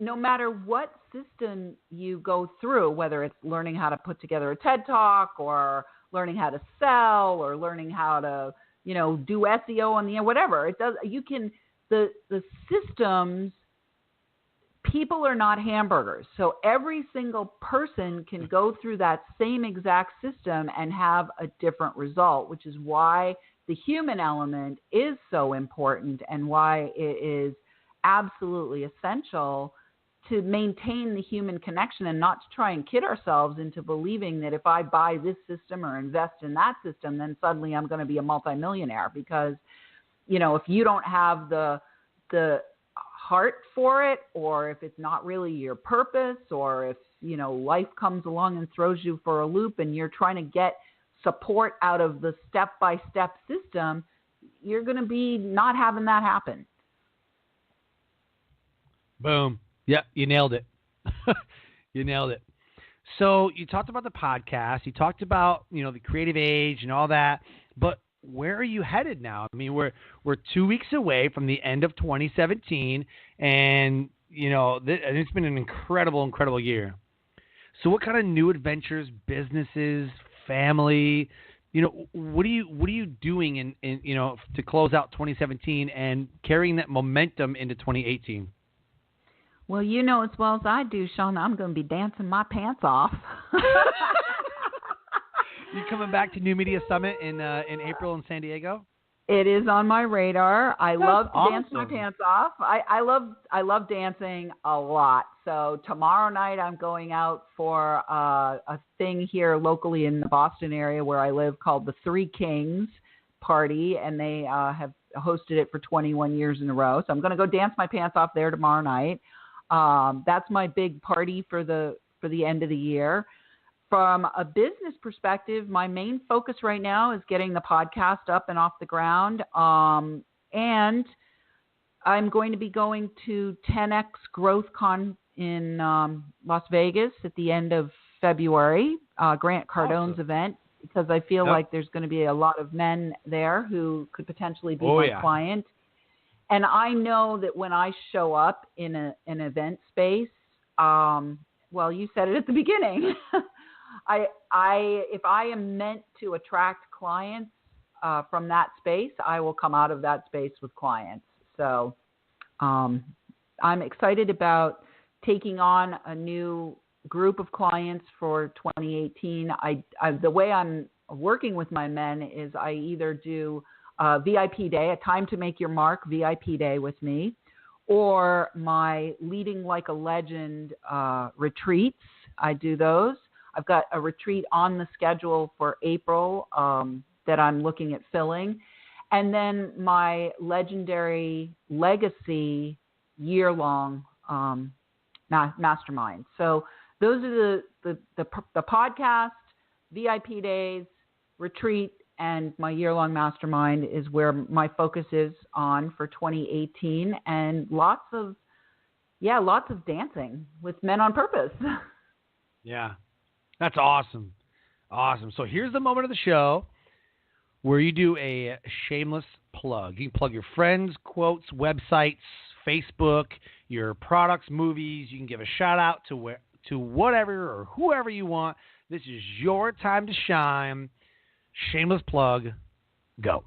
no matter what system you go through, whether it's learning how to put together a TED Talk, or learning how to sell, or learning how to do SEO on the whatever it does. You can the systems. People are not hamburgers, so every single person can go through that same exact system and have a different result, which is why the human element is so important and why it is absolutely essential to maintain the human connection, and not to try and kid ourselves into believing that if I buy this system or invest in that system, then suddenly I'm going to be a multimillionaire. Because, if you don't have the heart for it, or if it's not really your purpose, or if, life comes along and throws you for a loop and you're trying to get support out of the step-by-step system, you're going to be not having that happen. Boom. Yep, you nailed it. You nailed it. So you talked about the podcast. You talked about, the creative age and all that. But where are you headed now? I mean, we're 2 weeks away from the end of 2017, and it's been an incredible year. So what kind of new adventures, businesses, family, what are you doing in to close out 2017 and carrying that momentum into 2018? Well, as well as I do, Sean, I'm going to be dancing my pants off. You coming back to New Media Summit in April in San Diego? It is on my radar. I love to dance my awesome. pants off. I love dancing a lot. So tomorrow night I'm going out for a thing here locally in the Boston area where I live called the Three Kings Party, and they have hosted it for 21 years in a row. So I'm going to go dance my pants off there tomorrow night. That's my big party for the end of the year. From a business perspective, my main focus right now is getting the podcast up and off the ground. And I'm going to be going to 10X Growth Con in Las Vegas at the end of February, Grant Cardone's event, because I feel like there's going to be a lot of men there who could potentially be my client. And I know that when I show up in an event space, well, you said it at the beginning. If I am meant to attract clients, from that space, I will come out of that space with clients. So I'm excited about taking on a new group of clients for 2018. The way I'm working with my men is I either do a VIP day, a time to make your mark VIP day with me, or my Leading Like a Legend retreats. I do those. I've got a retreat on the schedule for April that I'm looking at filling. And then my Legendary Legacy year-long mastermind. So those are the podcast, VIP days, retreat, and my year-long mastermind is where my focus is on for 2018, and lots of dancing with Men on Purpose. Yeah, that's awesome. Awesome. So here's the moment of the show where you do a shameless plug. You can plug your friends, quotes, websites, Facebook, your products, movies. You can give a shout out to whatever or whoever you want. This is your time to shine. Shameless plug. Go.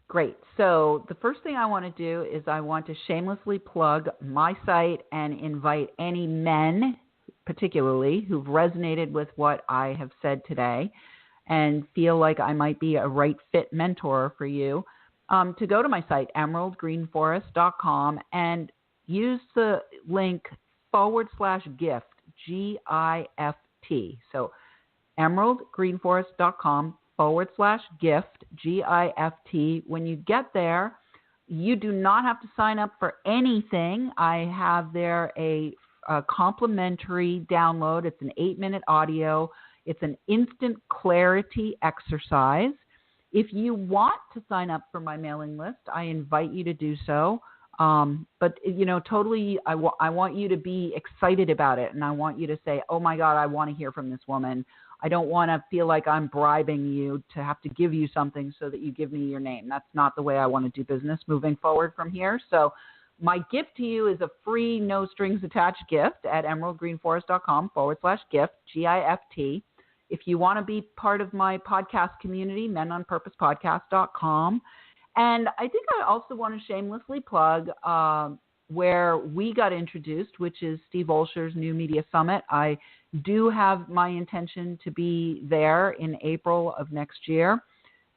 Great. So the first thing I want to do is I want to shamelessly plug my site and invite any men, particularly, who've resonated with what I have said today and feel like I might be a right fit mentor for you, to go to my site, emeraldgreenforest.com, and use the link /gift, GIFT. So emeraldgreenforest.com /gift, GIFT. When you get there, you do not have to sign up for anything. I have there a complimentary download. It's an 8-minute audio. It's an instant clarity exercise. If you want to sign up for my mailing list, I invite you to do so. But, totally, I want you to be excited about it. And I want you to say, oh, my God, I want to hear from this woman. I don't want to feel like I'm bribing you to have to give you something so that you give me your name. That's not the way I want to do business moving forward from here. So my gift to you is a free, no strings attached gift at emeraldgreenforest.com /gift, GIFT. If you want to be part of my podcast community, menonpurposepodcast.com. And I think I also want to shamelessly plug where we got introduced, which is Steve Olsher's New Media Summit. I do have my intention to be there in April of next year.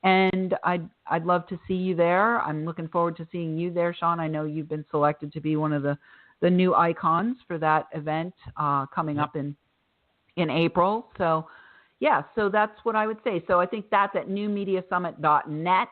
And I'd love to see you there. I'm looking forward to seeing you there, Sean. I know you've been selected to be one of the new icons for that event coming up in April. So, yeah, so that's what I would say. So I think that's at newmediasummit.net.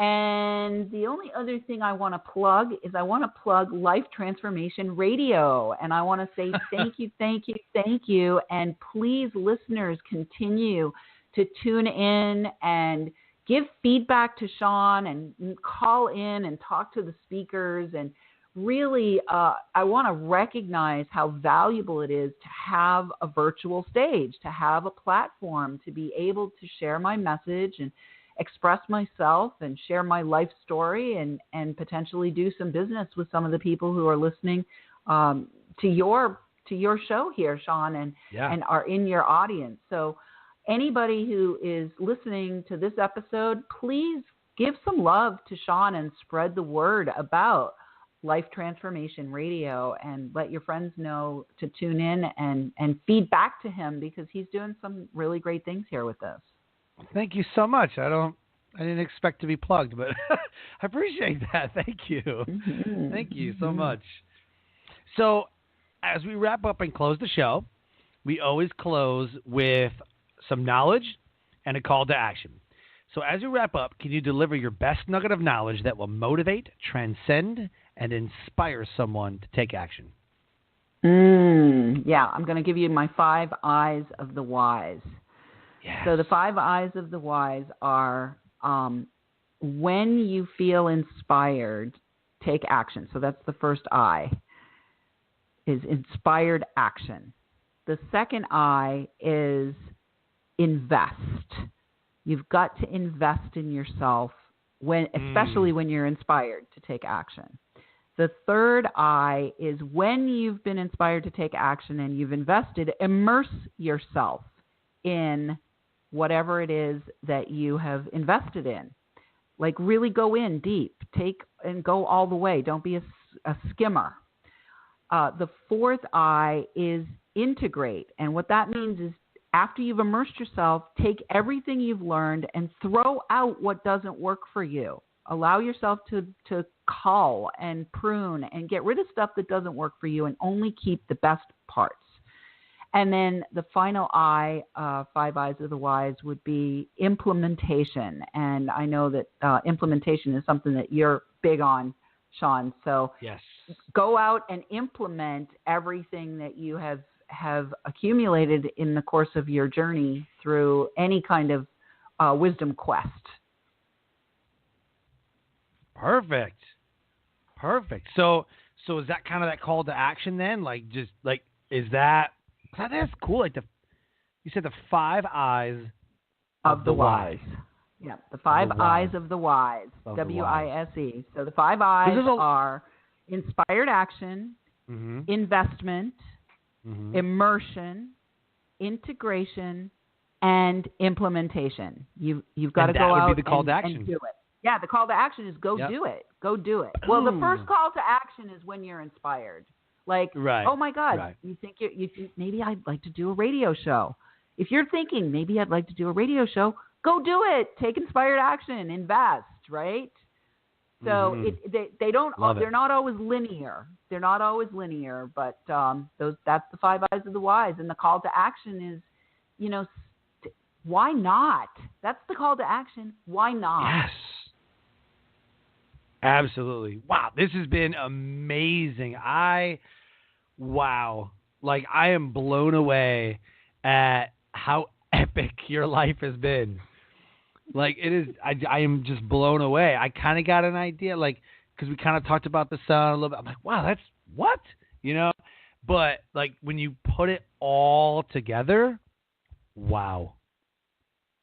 And the only other thing I want to plug is I want to plug Life Transformation Radio. And I want to say thank you, thank you, thank you. And please, listeners, continue to tune in and give feedback to Sean and call in and talk to the speakers. And really, I want to recognize how valuable it is to have a virtual stage, to have a platform, to be able to share my message and express myself and share my life story and potentially do some business with some of the people who are listening to your show here, Sean, and are in your audience. So anybody who is listening to this episode, please give some love to Sean and spread the word about Life Transformation Radio and let your friends know to tune in and feed back to him because he's doing some really great things here with us. Thank you so much. I didn't expect to be plugged, but I appreciate that. Thank you. Mm-hmm. Thank you so much. So as we wrap up and close the show, we always close with some knowledge and a call to action. So as you wrap up, can you deliver your best nugget of knowledge that will motivate, transcend, and inspire someone to take action? Yeah, I'm going to give you my 5 eyes of the wise. Yes. So the 5 eyes of the wise are when you feel inspired, take action. So that's the first I, is inspired action. The second I is invest. You've got to invest in yourself, especially when you're inspired to take action. The third I is when you've been inspired to take action and you've invested, immerse yourself in whatever it is that you have invested in. Like really go in deep, take and go all the way. Don't be a skimmer. The fourth I is integrate. And what that means is after you've immersed yourself, take everything you've learned and throw out what doesn't work for you. Allow yourself to cull and prune and get rid of stuff that doesn't work for you and only keep the best parts. And then the final I, 5 I's of the wise, would be implementation. And I know that implementation is something that you're big on, Sean. So yes, go out and implement everything that you have accumulated in the course of your journey through any kind of wisdom quest. Perfect. So is that kind of that call to action then? Like, just like, that's cool. Like you said, the 5 I's of the wise. Yeah, the 5 I's of the wise. WISE. So the 5 I's are inspired action, investment, immersion, integration, and implementation. You've got to go out and do it. Yeah, the call to action is go do it. Go do it. Well, the first call to action is when you're inspired. Like, oh my God, you think maybe I'd like to do a radio show. If you're thinking maybe I'd like to do a radio show, go do it. Take inspired action. Invest. Right. So they're not always linear. They're not always linear, but that's the 5 I's of the wise. And the call to action is, why not? That's the call to action. Why not? Yes. Absolutely. Wow, this has been amazing. Like, I am blown away at how epic your life has been. Like, it is, I am just blown away. I kind of got an idea, like, because we kind of talked about the sun a little bit. I'm like, wow, that's what? But, like, when you put it all together, wow.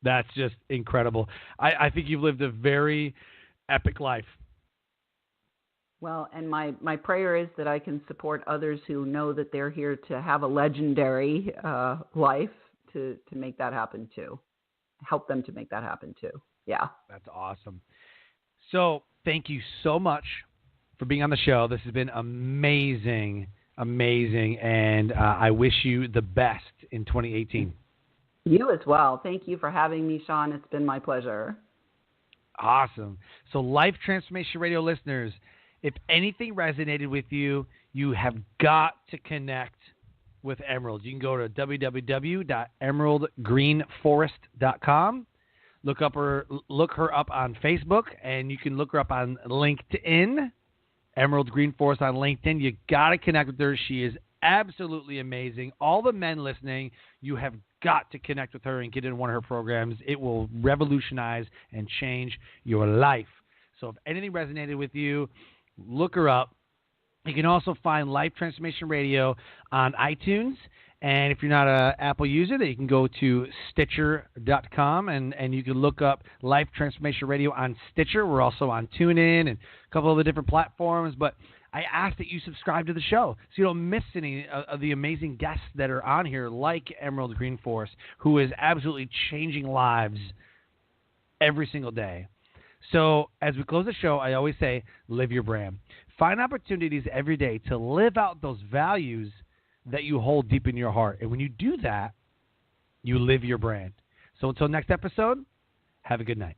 That's just incredible. I think you've lived a very epic life. Well, and my prayer is that I can support others who know that they're here to have a legendary life to make that happen too. Help them to make that happen too. Yeah. That's awesome. So thank you so much for being on the show. This has been amazing. And I wish you the best in 2018. You as well. Thank you for having me, Sean. It's been my pleasure. Awesome. So Life Transformation Radio listeners, if anything resonated with you, you have got to connect with Emerald. You can go to www.emeraldgreenforest.com. Look her up on Facebook, and you can look her up on LinkedIn. Emerald Greenforest on LinkedIn. You got to connect with her. She is absolutely amazing. All the men listening, you have got to connect with her and get in one of her programs. It will revolutionize and change your life. So if anything resonated with you, look her up. You can also find Life Transformation Radio on iTunes. And if you're not an Apple user, then you can go to Stitcher.com and you can look up Life Transformation Radio on Stitcher. We're also on TuneIn and a couple of the different platforms. But I ask that you subscribe to the show so you don't miss any of the amazing guests that are on here, like Emerald Greenforest, who is absolutely changing lives every single day. So as we close the show, I always say, live your brand. Find opportunities every day to live out those values that you hold deep in your heart. And when you do that, you live your brand. So until next episode, have a good night.